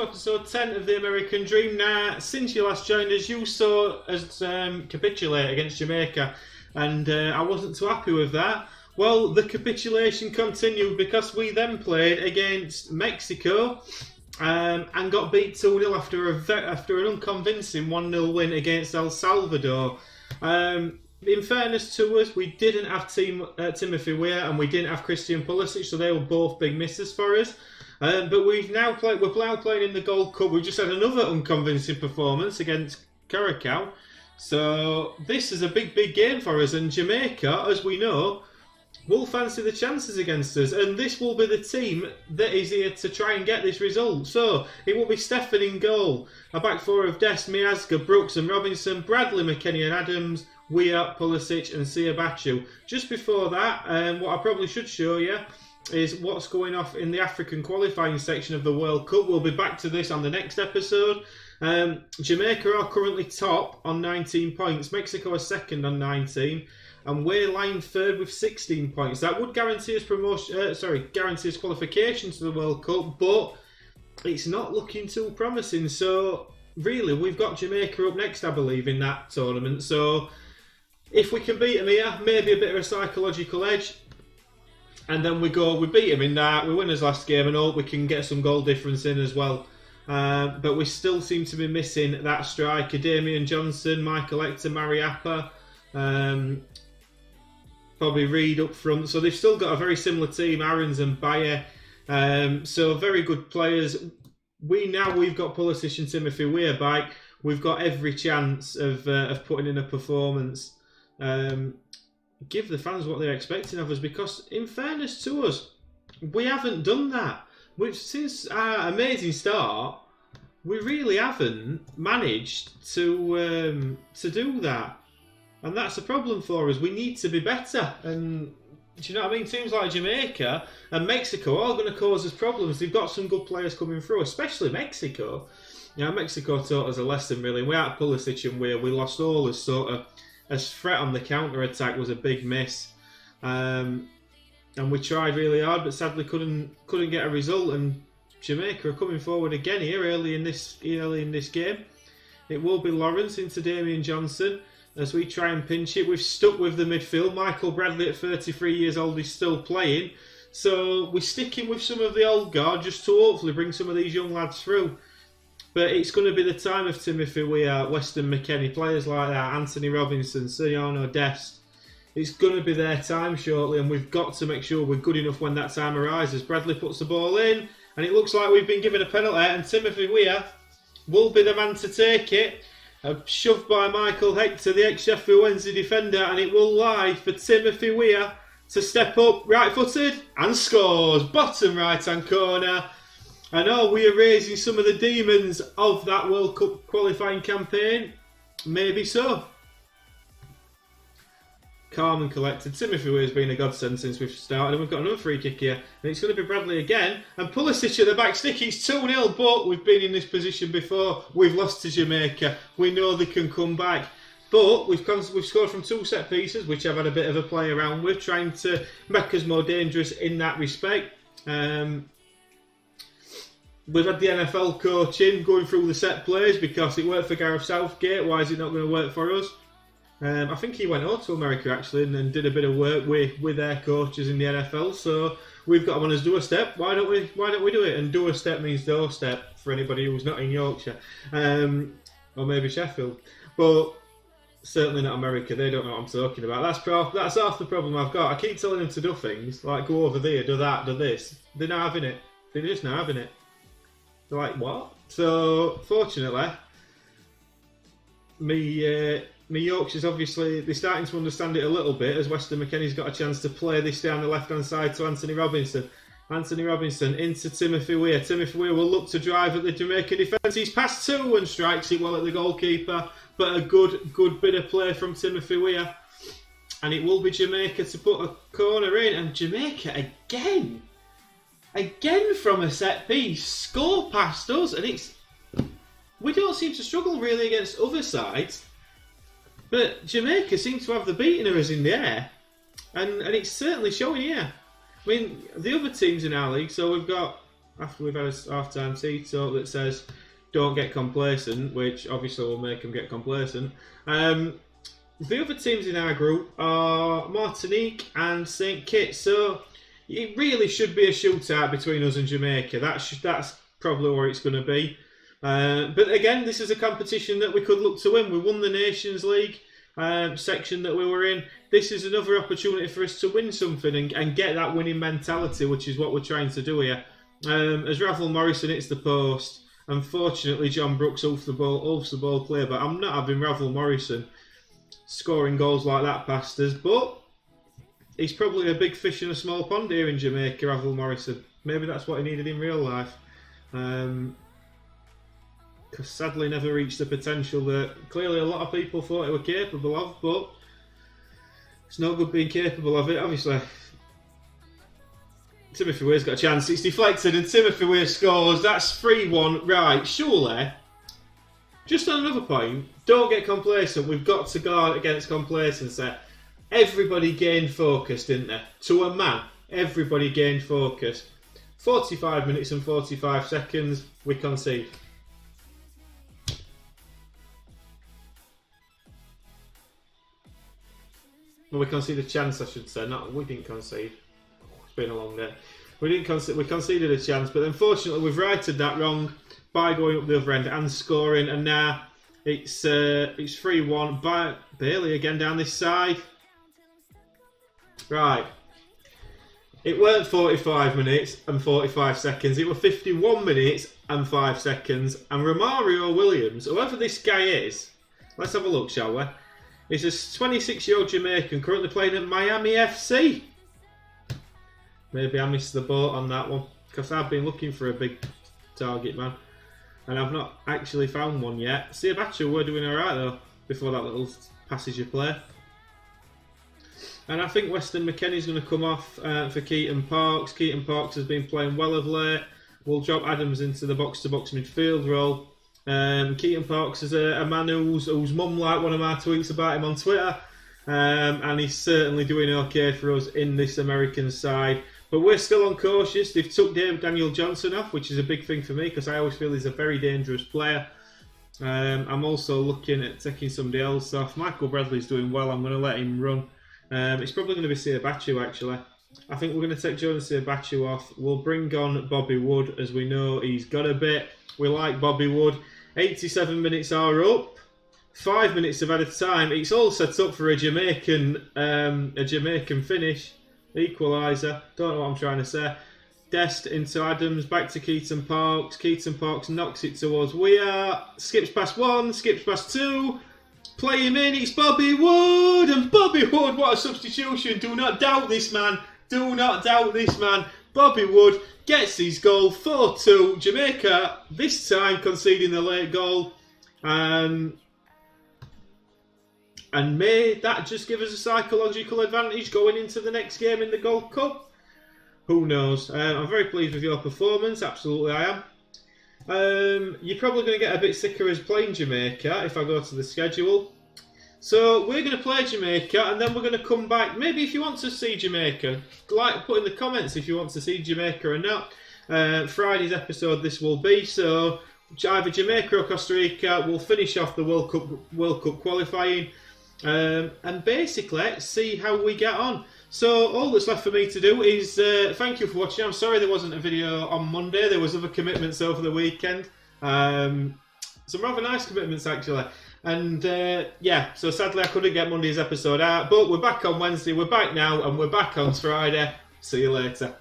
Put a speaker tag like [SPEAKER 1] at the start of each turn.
[SPEAKER 1] episode 10 of the American Dream. Now, since you last joined us, you saw us capitulate against Jamaica, and I wasn't too happy with that. Well, the capitulation continued because we then played against Mexico and got beat 2-0 after an unconvincing 1-0 win against El Salvador. In fairness to us, we didn't have Timothy Weah and we didn't have Christian Pulisic, so they were both big misses for us. But we're now playing in the Gold Cup. We just had another unconvincing performance against Curacao. So this is a big game for us. And Jamaica, as we know, will fancy the chances against us. And this will be the team that is here to try and get this result. So it will be Stephen in goal. A back four of Dest, Miazga, Brooks and Robinson, Bradley, McKennie and Adams, Weah, Pulisic and Siabachu. Just before that, what I probably should show you is what's going off in the African qualifying section of the World Cup. We'll be back to this on the next episode. Jamaica are currently top on 19 points. Mexico are second on 19. And we're lying third with 16 points. That would guarantee us guarantee us qualification to the World Cup, but it's not looking too promising. So really, we've got Jamaica up next, I believe, in that tournament. So if we can beat them here, maybe a bit of a psychological edge. And then we beat him in that, we win his last game and hope we can get some goal difference in as well. But we still seem to be missing that striker, Damian Johnson, Michael Hector, Mariappa, probably Reid up front. So they've still got a very similar team, Aarons and Bayer. So very good players. We've got Pulisic and Timothy Weah back. We've got every chance of putting in a performance. Give the fans what they're expecting of us, because in fairness to us, we haven't done that. Since our amazing start, we really haven't managed to do that, and that's a problem for us. We need to be better, and do you know what I mean? Teams like Jamaica and Mexico are going to cause us problems. They've got some good players coming through, especially Mexico. Mexico taught us a lesson really. Without Pulisic and we lost all as threat on the counter-attack was a big miss. And we tried really hard, but sadly couldn't get a result. And Jamaica are coming forward again here early in this game. It will be Lawrence into Damian Johnson as we try and pinch it. We've stuck with the midfield. Michael Bradley at 33 years old is still playing. So we're sticking with some of the old guard just to hopefully bring some of these young lads through. But it's going to be the time of Timothy Weah, Weston McKennie, players like that, Anthony Robinson, Soriano Dest. It's going to be their time shortly, and we've got to make sure we're good enough when that time arises. Bradley puts the ball in, and it looks like we've been given a penalty, and Timothy Weah will be the man to take it. Shoved by Michael Hector, the ex-Sheffield Wednesday defender, and it will lie for Timothy Weah to step up, right-footed, and scores. Bottom right-hand corner. I know we are raising some of the demons of that World Cup qualifying campaign. Maybe so. Calm and collected. Timothy Weah's been a godsend since we've started, and we've got another free kick here. And it's going to be Bradley again. And Pulisic at the back stick. It's 2-0, but we've been in this position before. We've lost to Jamaica. We know they can come back. But we've scored from 2 set pieces, which I've had a bit of a play around with, trying to make us more dangerous in that respect. We've had the NFL coaching going through the set plays because it worked for Gareth Southgate. Why is it not going to work for us? I think he went over to America actually and did a bit of work with their coaches in the NFL. So we've got him on his doorstep. Why don't we do it? And doorstep means doorstep for anybody who's not in Yorkshire, or maybe Sheffield, but certainly not America. They don't know what I'm talking about. That's half the problem I've got. I keep telling them to do things like go over there, do that, do this. They're not having it. They're just not having it. They're like, what? So, fortunately, me Yorkshire's obviously, they're starting to understand it a little bit as Weston McKennie's got a chance to play this down the left-hand side to Anthony Robinson. Anthony Robinson into Timothy Weah. Timothy Weah will look to drive at the Jamaican defence. He's passed 2 and strikes it well at the goalkeeper. But a good bit of play from Timothy Weah. And it will be Jamaica to put a corner in. And Jamaica again from a set piece, score past us, and we don't seem to struggle really against other sides, but Jamaica seem to have the beating of us in the air, and it's certainly showing here. I mean, the other teams in our league, so we've got after we've had a half-time tea talk that says don't get complacent, which obviously will make them get complacent. The other teams in our group are Martinique and St. Kitts, so it really should be a shootout between us and Jamaica. That's probably where it's going to be. But again, this is a competition that we could look to win. We won the Nations League section that we were in. This is another opportunity for us to win something and get that winning mentality, which is what we're trying to do here. As Ravel Morrison hits the post, unfortunately John Brooks off the ball clear, but I'm not having Ravel Morrison scoring goals like that past us, but he's probably a big fish in a small pond here in Jamaica, Ravel Morrison. Maybe that's what he needed in real life. Because sadly never reached the potential that clearly a lot of people thought he were capable of, but it's no good being capable of it, obviously. Timothy Weir's got a chance, it's deflected and Timothy Weir scores. That's 3-1. Right, surely, just on another point, don't get complacent. We've got to guard against complacency. Everybody gained focus, didn't they? To a man, everybody gained focus. 45 minutes and 45 seconds, we concede. Well, we conceded a chance, I should say. We didn't concede. It's been a long day. We conceded a chance, but unfortunately we've righted that wrong by going up the other end and scoring, and now it's 3-1 by Bailey again down this side. Right. It weren't 45 minutes and 45 seconds, it were 51 minutes and 5 seconds, and Romario Williams, whoever this guy is, let's have a look, shall we? He's a 26-year-old Jamaican currently playing at Miami FC. Maybe I missed the boat on that one, because I've been looking for a big target man, and I've not actually found one yet. Siabacha were doing alright though, before that little passage of play. And I think Weston McKennie's going to come off for Keaton Parks. Keaton Parks has been playing well of late. We'll drop Adams into the box-to-box midfield role. Keaton Parks is a man whose mum liked one of my tweets about him on Twitter. And he's certainly doing okay for us in this American side. But we're still on cautious. They've took Daniel Johnson off, which is a big thing for me because I always feel he's a very dangerous player. I'm also looking at taking somebody else off. Michael Bradley's doing well. I'm going to let him run. It's probably going to be Siabacha actually. I think we're going to take Jonas Siabacha off. We'll bring on Bobby Wood, as we know he's got a bit. We like Bobby Wood. 87 minutes are up. 5 minutes of added time. It's all set up for a Jamaican finish. Equaliser. Don't know what I'm trying to say. Dest into Adams. Back to Keaton Parks. Keaton Parks knocks it towards Weir. Skips past one. Skips past two. Play him in. It's Bobby Wood. And Bobby Wood, what a substitution. Do not doubt this man. Do not doubt this man. Bobby Wood gets his goal. 4-2. Jamaica this time conceding the late goal. And may that just give us a psychological advantage going into the next game in the Gold Cup? Who knows? I'm very pleased with your performance. Absolutely I am. You're probably going to get a bit sicker as playing Jamaica if I go to the schedule. So we're going to play Jamaica and then we're going to come back. Maybe if you want to see Jamaica, put in the comments if you want to see Jamaica or not. Friday's episode this will be. So either Jamaica or Costa Rica will finish off the World Cup qualifying. And basically see how we get on. So all that's left for me to do is thank you for watching. I'm sorry there wasn't a video on Monday. There was other commitments over the weekend. Some rather nice commitments actually. And yeah, so sadly I couldn't get Monday's episode out. But we're back on Wednesday. We're back now and we're back on Friday. See you later.